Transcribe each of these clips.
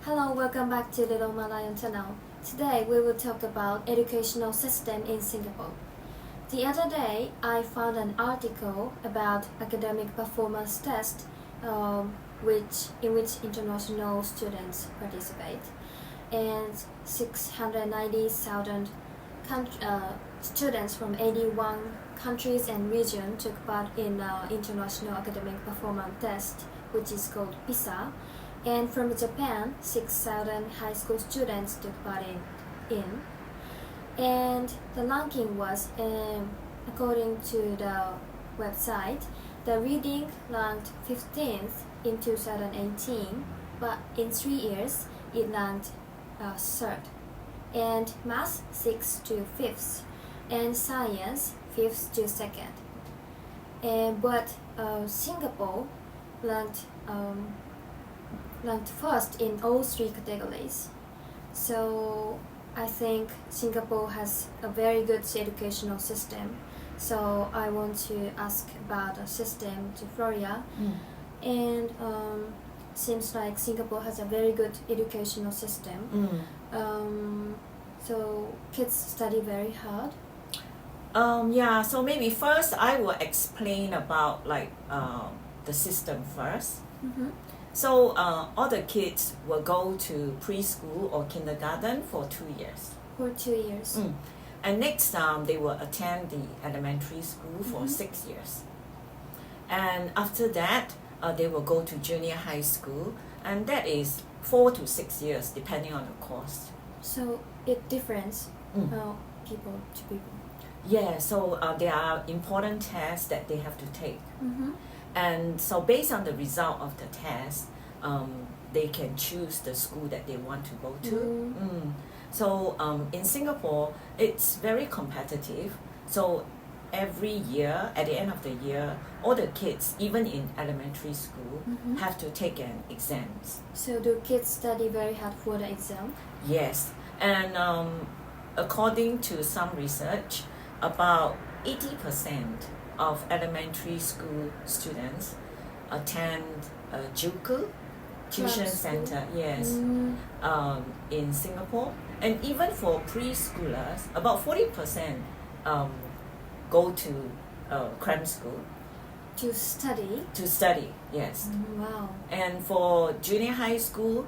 Hello, welcome back to Little Malayan channel. Today we will talk about educational system in Singapore. The other day I found an article about academic performance test in which international students participate, and 690,000 students from 81 countries and regions took part in international academic performance test, which is called PISA. And from Japan, 6,000 high school students took part in. And the ranking was, according to the website, the reading ranked 15th in 2018, but in 3 years it ranked 3rd. And math 6th to 5th, and science 5th to 2nd. But Singapore ranked first in all 3 categories. So I think Singapore has a very good educational system. So I want to ask about the system to Floria. And seems like Singapore has a very good educational system. So kids study very hard. So maybe first I will explain about the system first. So all the kids will go to preschool or kindergarten for 2 years. For 2 years. And next they will attend the elementary school for 6 years. And after that, they will go to junior high school, and that is 4 to 6 years depending on the course. So it differs people to people. Yeah, so there are important tests that they have to take. And so based on the result of the test, they can choose the school that they want to go to. So in Singapore, it's very competitive. So every year, at the end of the year, all the kids, even in elementary school, have to take an exams. So do kids study very hard for the exam? Yes, and according to some research, about 80% of elementary school students attend JUCU, tuition center, in Singapore. And even for preschoolers, about 40% go to cram school. To study? To study, yes. Wow. And for junior high school,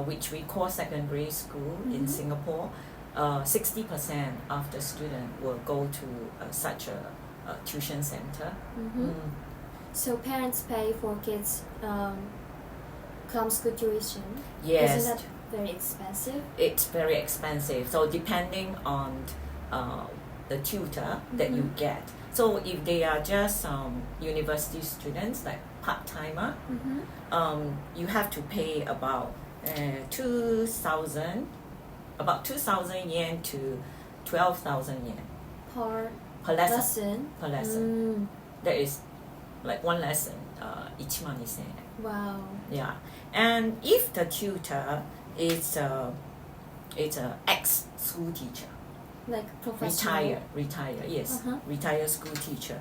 which we call secondary school in Singapore, 60% of the student will go to such a tuition center. So parents pay for kids cram school tuition? Yes. Isn't that very expensive? It's very expensive. So depending on the tutor that you get. So if they are just university students, like part-timer, you have to pay about 2,000 yen to 12,000 yen per lesson. Per lesson. That is like one lesson, 1,000,000 yen. Wow. Yeah. And if the tutor is a ex-school teacher, like professional? Retire, yes. Retired school teacher.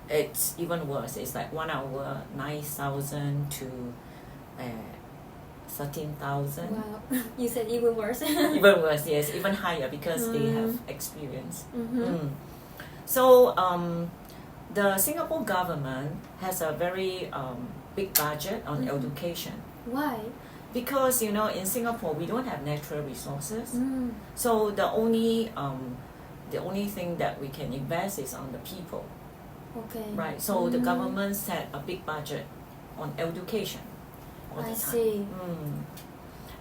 It's even worse. It's like 1 hour, 9,000 to 13,000. Wow. You said even worse. Even worse, yes. Even higher because they have experience. So the Singapore government has a very big budget on education. Why? Because in Singapore we don't have natural resources, so the only thing that we can invest is on the people. Okay. Right. So the government set a big budget on education all the time. I see.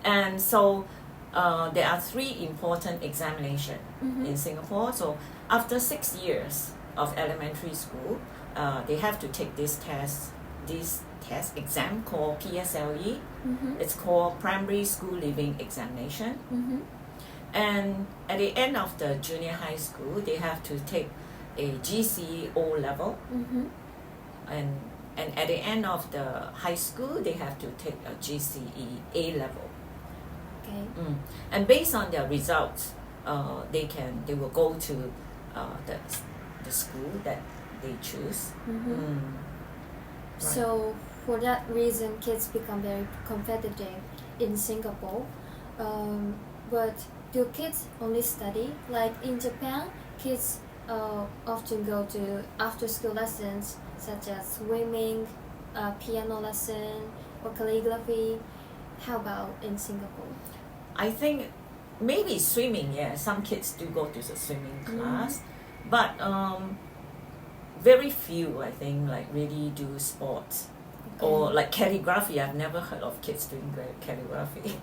And so there are 3 important examinations in Singapore. So after 6 years of elementary school, they have to take this test exam called PSLE. It's called Primary School Leaving Examination. And at the end of the junior high school, they have to take a GCE O level. And at the end of the high school, they have to take a GCE A level. Okay. And based on their results, they will go to the school that they choose. So for that reason, kids become very competitive in Singapore, but do kids only study? Like in Japan, kids often go to after-school lessons such as swimming, piano lesson, or calligraphy. How about in Singapore? I think maybe swimming, yeah, some kids do go to the swimming class, but very few, I think, like really do sports. Or like calligraphy, I've never heard of kids doing calligraphy.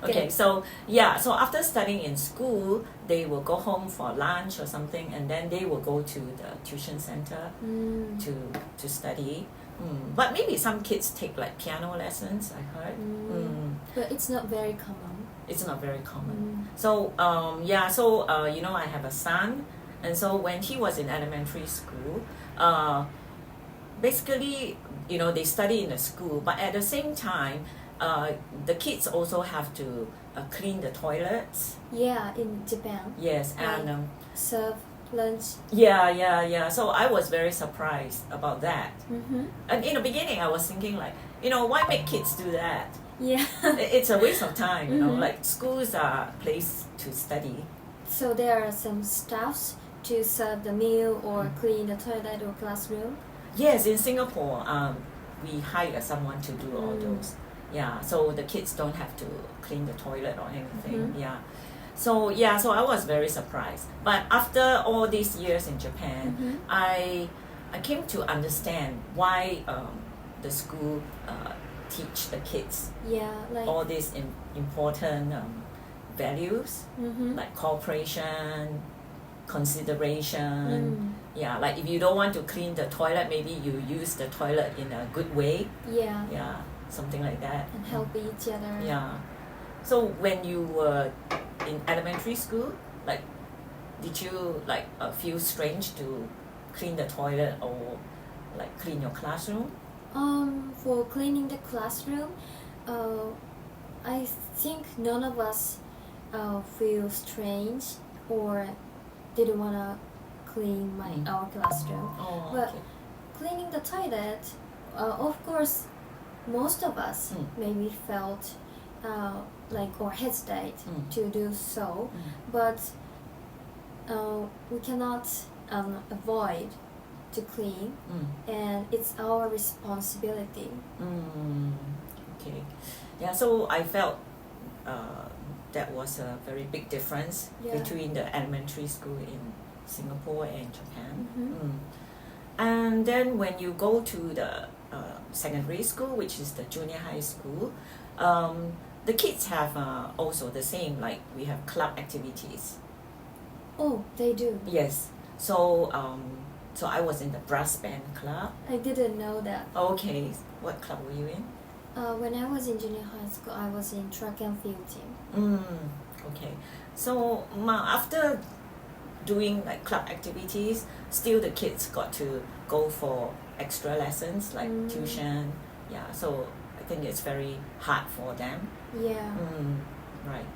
Okay, so yeah, so after studying in school, they will go home for lunch or something, and then they will go to the tuition center to study. But maybe some kids take like piano lessons, I heard. But it's not very common. It's not very common. So you know, I have a son, and so when he was in elementary school, basically, you know, they study in the school, but at the same time, the kids also have to clean the toilets. Yeah, in Japan. Yes, and serve lunch. Yeah. So I was very surprised about that. And in the beginning, I was thinking like, you know, why make kids do that? Yeah. It's a waste of time, you know, like schools are a place to study. So there are some staffs to serve the meal or clean the toilet or classroom? Yes, in Singapore, we hire someone to do all those. Yeah, so the kids don't have to clean the toilet or anything. So I was very surprised. But after all these years in Japan, I came to understand why the school teach the kids like all these important values like cooperation, consideration. Yeah, like if you don't want to clean the toilet, maybe you use the toilet in a good way. Yeah, something like that. And help each other. Yeah. So when you were in elementary school, like, did you like feel strange to clean the toilet or like clean your classroom? For cleaning the classroom, I think none of us feel strange or didn't wanna clean our classroom. But cleaning the toilet, of course, most of us maybe felt like or hesitate to do so, but we cannot avoid to clean, and it's our responsibility. Okay, yeah. So I felt that was a very big difference between the elementary school in Singapore and Japan. And then when you go to the secondary school, which is the junior high school, the kids have also the same, like we have club activities. Oh, they do? Yes. So so I was in the brass band club. I didn't know that. Okay. What club were you in? When I was in junior high school, I was in track and field team. Okay. So after doing like club activities, still the kids got to go for extra lessons like tuition. Yeah. So I think it's very hard for them. Yeah. Right.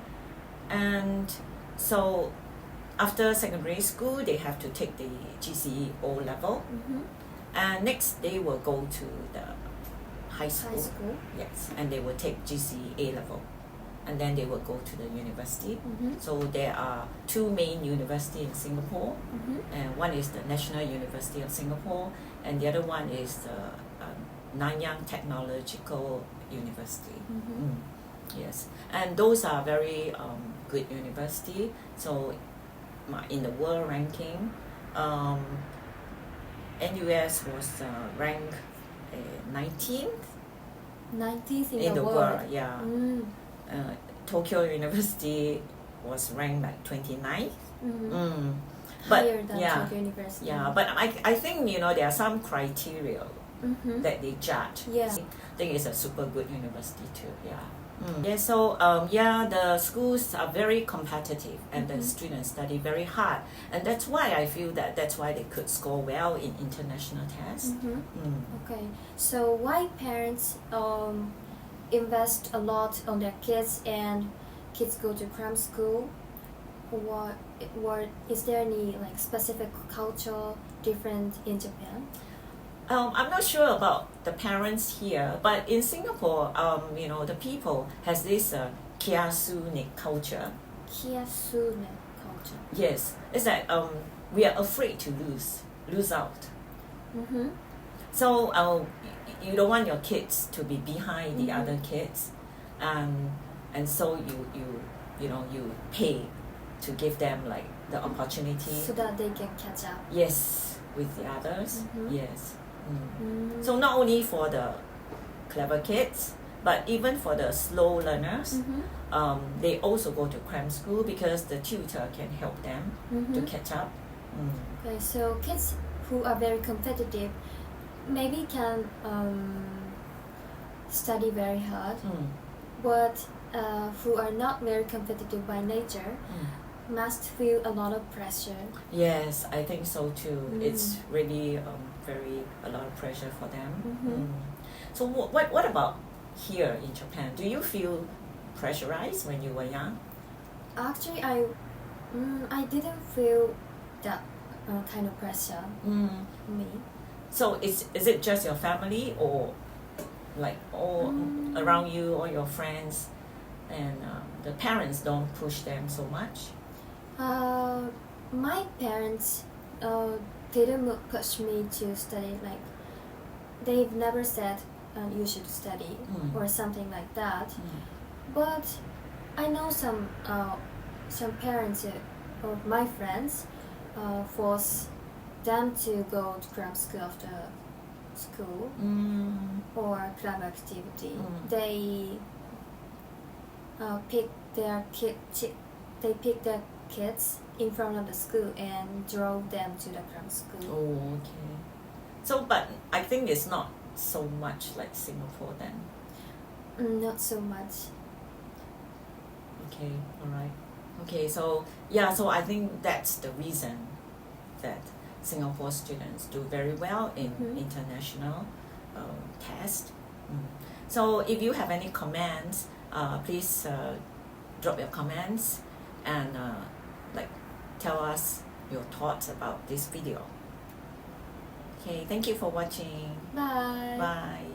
And so after secondary school, they have to take the GCE O level, and next they will go to the high school. Yes, and they will take GCE A level, and then they will go to the university. So there are two main universities in Singapore, and one is the National University of Singapore, and the other one is the Nanyang Technological University. Yes, and those are very good university. So in the world ranking, NUS was ranked 19th. 19th in the world. Yeah. Tokyo University was ranked like 29th. But higher than Tokyo University. Yeah, but I think, you know, there are some criteria that they judge. Yeah. I think it's a super good university too. Yeah. Yeah, so the schools are very competitive, and the students study very hard, and that's why I feel that's why they could score well in international tests. Okay, so why parents invest a lot on their kids and kids go to cram school? What is there any like specific culture different in Japan? I'm not sure about the parents here, but in Singapore, the people has this kiasune culture. Kiasune culture. Yes, it's that we are afraid to lose out. Mm-hmm. So you don't want your kids to be behind the other kids, and so you pay to give them like the opportunity so that they can catch up. Yes, with the others. Mm-hmm. Yes. So not only for the clever kids, but even for the slow learners, they also go to cram school because the tutor can help them to catch up. Okay, so kids who are very competitive maybe can study very hard, but who are not very competitive by nature must feel a lot of pressure. Yes, I think so too. It's really a lot of pressure for them. So what about here in Japan? Do you feel pressurized when you were young? Actually, I didn't feel that kind of pressure me. So is it just your family or like all around you, all your friends, and the parents don't push them so much? My parents didn't push me to study. Like they've never said you should study or something like that. But I know some parents of my friends force them to go to cram school after school or club activity. They pick their kids in front of the school and drove them to the cram school. Oh, okay. So, but I think it's not so much like Singapore then. Not so much. Okay, all right. Okay, so I think that's the reason that Singapore students do very well in international tests. So if you have any comments, please drop your comments and tell us your thoughts about this video. Okay, thank you for watching. Bye. Bye.